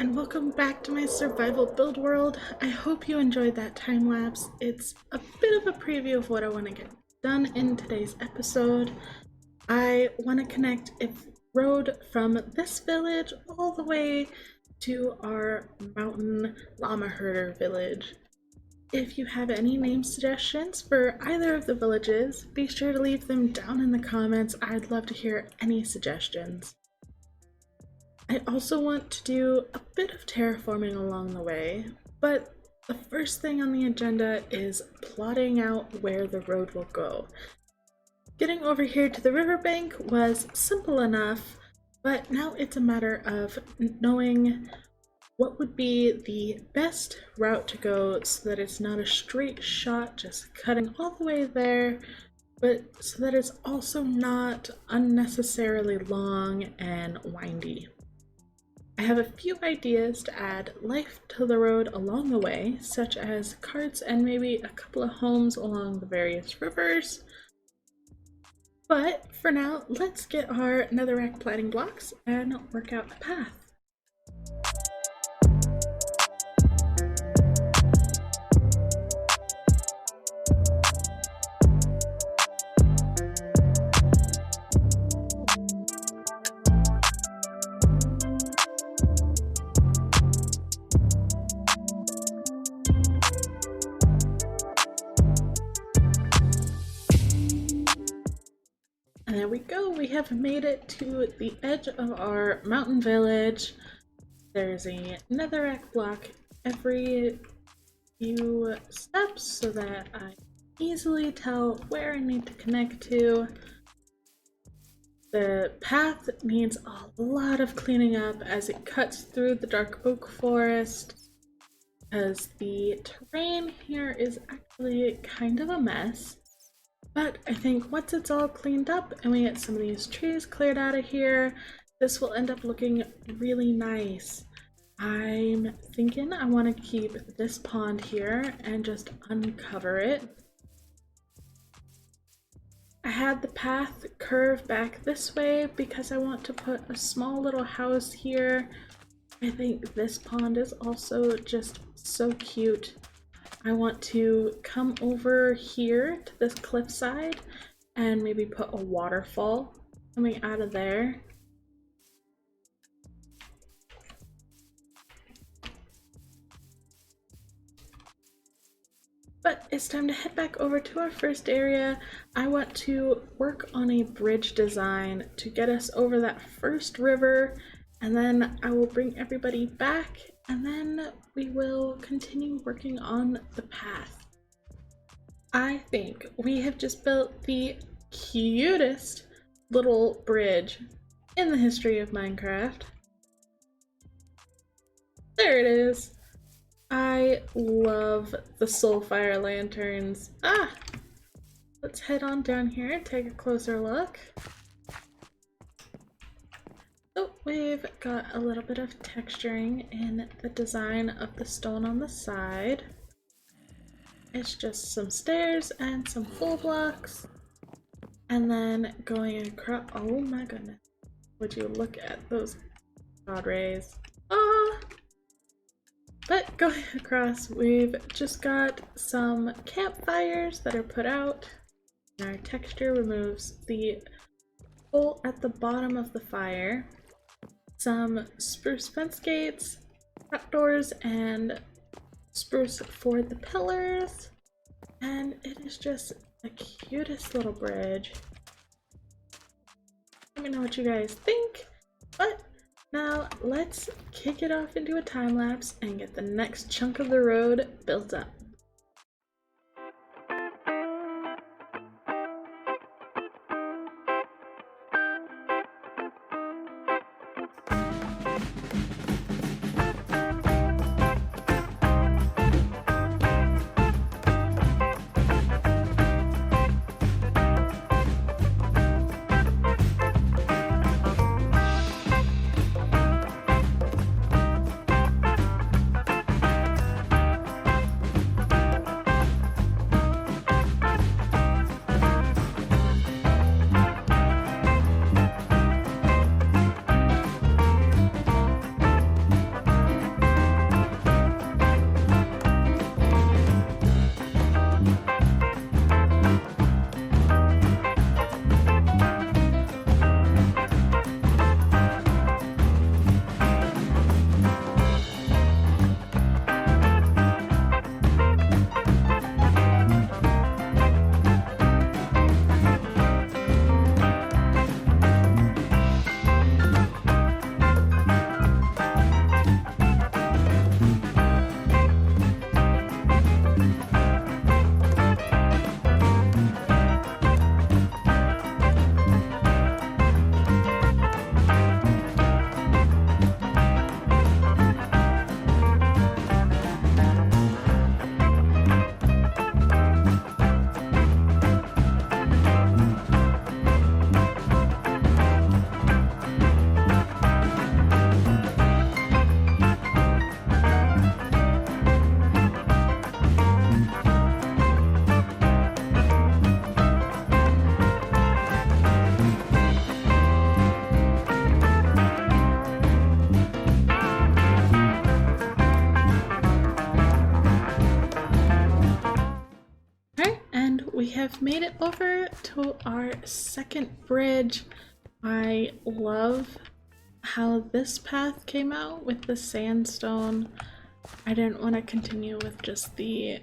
and welcome back to my survival build world. I hope you enjoyed that time lapse. It's a bit of a preview of what I want to get done in today's episode. I want to connect a road from this village all the way to our mountain llama herder village. If you have any name suggestions for either of the villages, be sure to leave them down in the comments. I'd love to hear any suggestions. I also want to do a bit of terraforming along the way, but the first thing on the agenda is plotting out where the road will go. Getting over here to the riverbank was simple enough, but now it's a matter of knowing what would be the best route to go so that it's not a straight shot just cutting all the way there, but so that it's also not unnecessarily long and windy. I have a few ideas to add life to the road along the way, such as carts and maybe a couple of homes along the various rivers. But for now, let's get our netherrack planting blocks and work out a path. And there we go, we have made it to the edge of our mountain village. There's a netherrack block every few steps so that I easily tell where I need to connect to. The path needs a lot of cleaning up as it cuts through the dark oak forest, because the terrain here is actually kind of a mess. But I think once it's all cleaned up and we get some of these trees cleared out of here, this will end up looking really nice. I'm thinking I want to keep this pond here and just uncover it. I had the path curve back this way because I want to put a small little house here. I think this pond is also just so cute. I want to come over here to this cliffside and maybe put a waterfall coming out of there. But it's time to head back over to our first area. I want to work on a bridge design to get us over that first river, and then I will bring everybody back, and then we will continue working on the path. I think we have just built the cutest little bridge in the history of Minecraft. There it is. I love the Soulfire lanterns. Let's head on down here and take a closer look. So we've got a little bit of texturing in the design of the stone on the side. It's just some stairs and some full blocks. And then going across, oh my goodness. Would you look at those god rays? But going across, we've just got some campfires that are put out. And our texture removes the hole at the bottom of the fire. Some spruce fence gates, trapdoors, and spruce for the pillars. And it is just the cutest little bridge. Let me know what you guys think. But now let's kick it off into a time lapse and get the next chunk of the road built up. we have made it over to our second bridge. I love how this path came out with the sandstone. I didn't want to continue with just the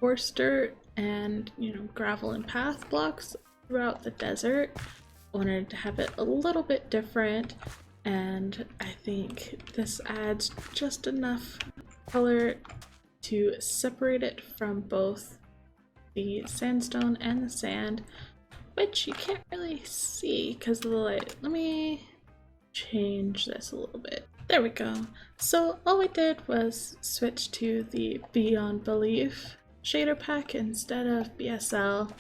coarse dirt and, you know, gravel and path blocks throughout the desert. I wanted to have it a little bit different, and I think this adds just enough color to separate it from both the sandstone and the sand, which you can't really see because of the light. Let me change this a little bit. There we go. So all we did was switch to the Beyond Belief shader pack instead of BSL.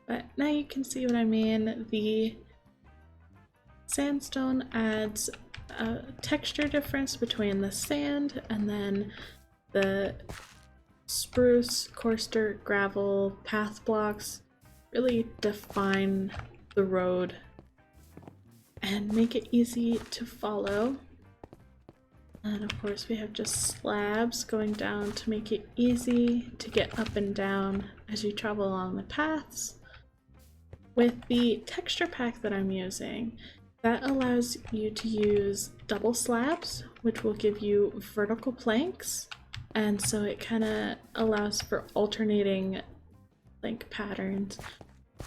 But now you can see what I mean. The sandstone adds a texture difference between the sand, and then the spruce, coarse dirt, gravel, path blocks really define the road and make it easy to follow. And of course we have just slabs going down to make it easy to get up and down as you travel along the paths. With the texture pack that I'm using, that allows you to use double slabs, which will give you vertical planks, and so it kind of allows for alternating plank patterns,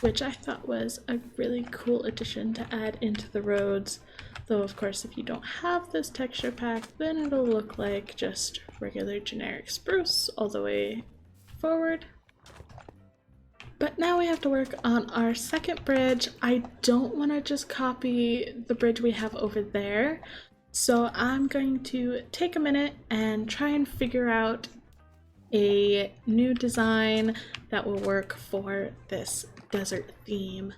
which I thought was a really cool addition to add into the roads. Though of course if you don't have this texture pack, then it'll look like just regular generic spruce all the way forward. But now we have to work on our second bridge. I don't want to just copy the bridge we have over there, so I'm going to take a minute and try and figure out a new design that will work for this desert theme.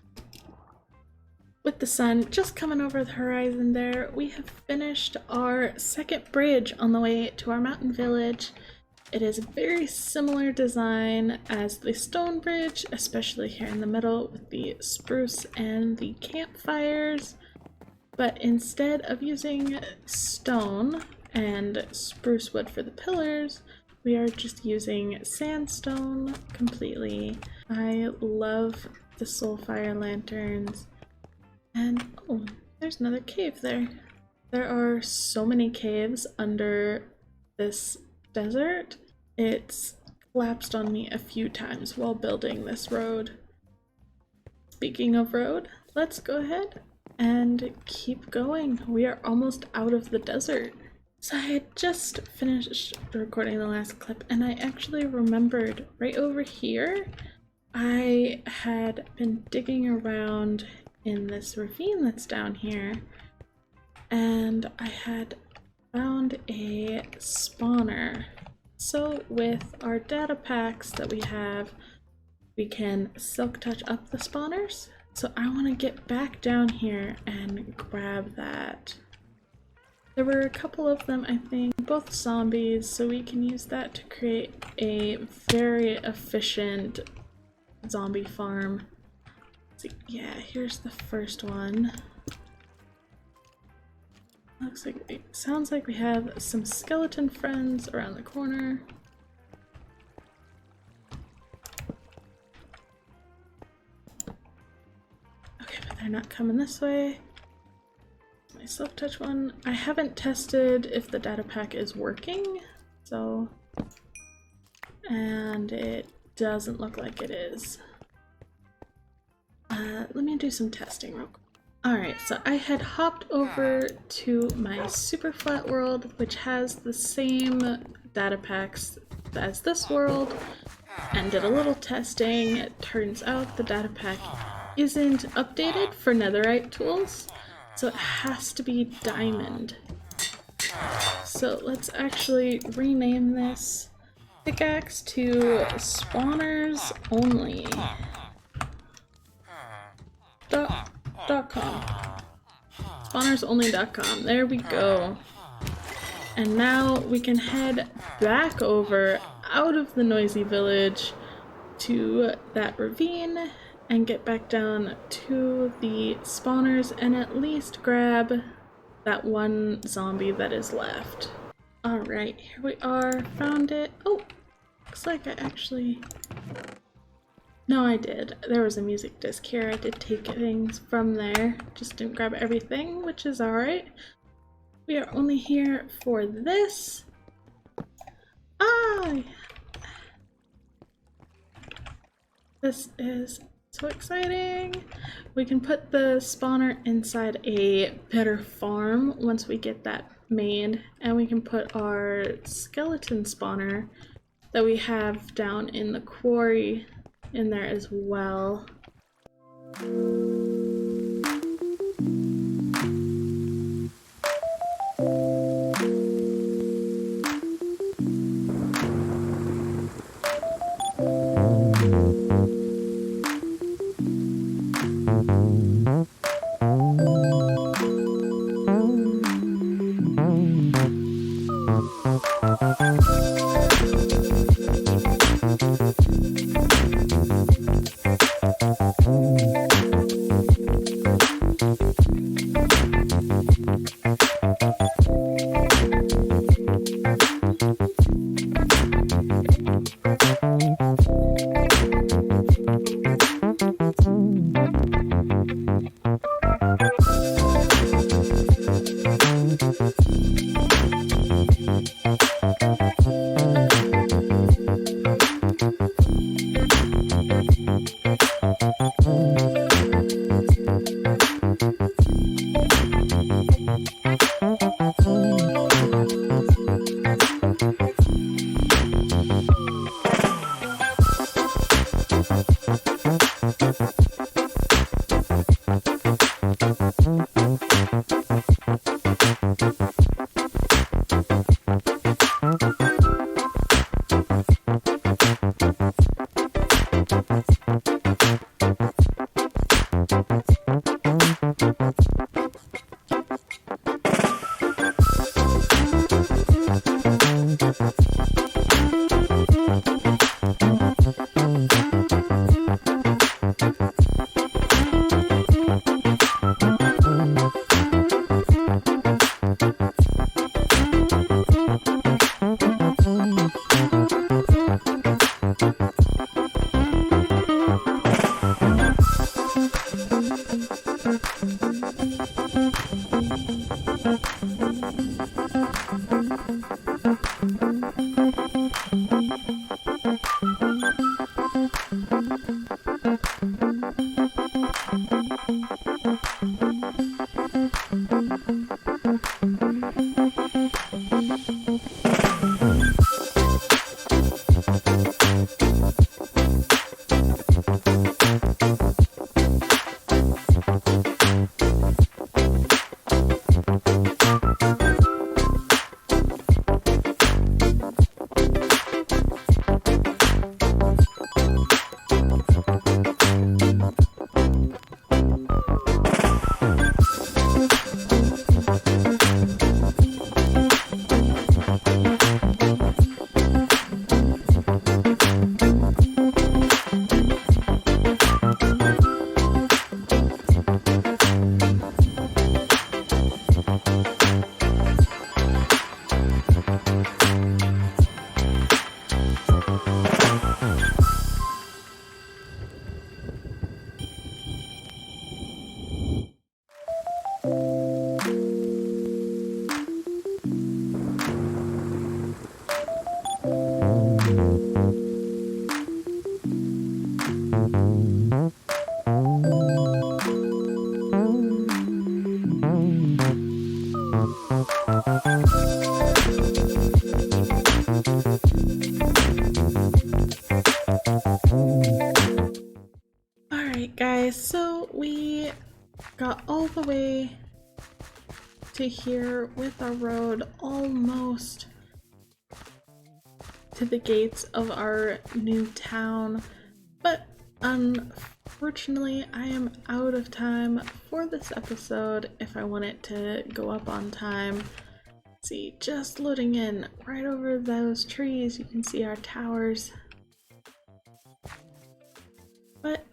With the sun just coming over the horizon there, we have finished our second bridge on the way to our mountain village. It is a very similar design as the stone bridge, especially here in the middle with the spruce and the campfires. But instead of using stone and spruce wood for the pillars, we are just using sandstone completely. I love the soulfire lanterns. And oh, there's another cave there. There are so many caves under this desert. It's collapsed on me a few times while building this road. Speaking of road, let's go ahead and keep going. We are almost out of the desert. So I had just finished recording the last clip, and I actually remembered right over here I had been digging around in this ravine that's down here, and I had found a spawner. So with our data packs that we have, we can silk touch up the spawners. So I want to get back down here and grab that. There were a couple of them, I think, both zombies, so we can use that to create a very efficient zombie farm. So yeah, here's the first one. Looks like it sounds like we have some skeleton friends around the corner. Okay, but they're not coming this way. My silk touch one. I haven't tested if the data pack is working, so, and it doesn't look like it is. Let me do some testing real quick. Alright, so I had hopped over to my super flat world, which has the same data packs as this world, and did a little testing. It turns out the data pack isn't updated for netherite tools, so it has to be diamond. So let's actually rename this pickaxe to spawners only. .com. Spawnersonly.com. There we go. And now we can head back over out of the noisy village to that ravine and get back down to the spawners and at least grab that one zombie that is left. Alright, here we are. Found it. Oh, looks like I actually No, I did. There was a music disc here. I did take things from there. Just didn't grab everything, which is alright. We are only here for this. Ah! This is so exciting. We can put the spawner inside a better farm once we get that made. And we can put our skeleton spawner that we have down in the quarry in there as well. Alright guys, so we got all the way to here with our road almost to the gates of our new town, but unfortunately I am out of time for this episode if I want it to go up on time. See, just loading in right over those trees, you can see our towers. But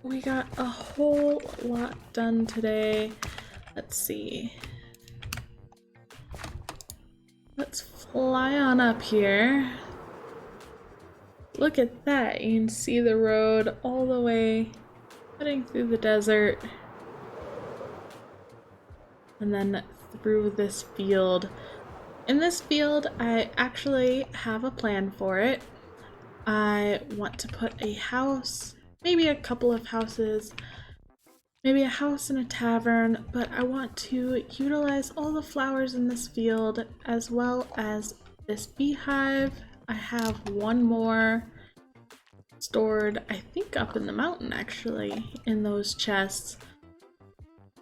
we got a whole lot done today. Let's see. Let's fly on up here. Look at that, you can see the road all the way cutting through the desert and then through this field. In this field, I actually have a plan for it. I want to put a house, maybe a couple of houses, maybe a house and a tavern, but I want to utilize all the flowers in this field as well as this beehive. I have one more stored, I think up in the mountain actually, in those chests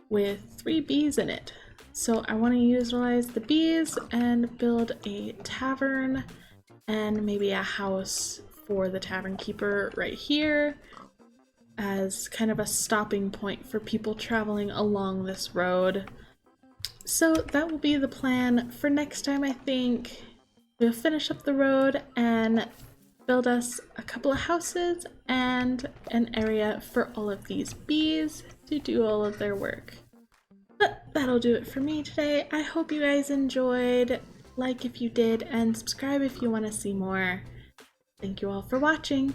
with 3 bees in it. So I want to utilize the bees and build a tavern and maybe a house for the tavern keeper right here as kind of a stopping point for people traveling along this road. So that will be the plan for next time. I think we'll finish up the road and build us a couple of houses and an area for all of these bees to do all of their work. But that'll do it for me today. I hope you guys enjoyed. Like if you did, and subscribe if you want to see more. Thank you all for watching.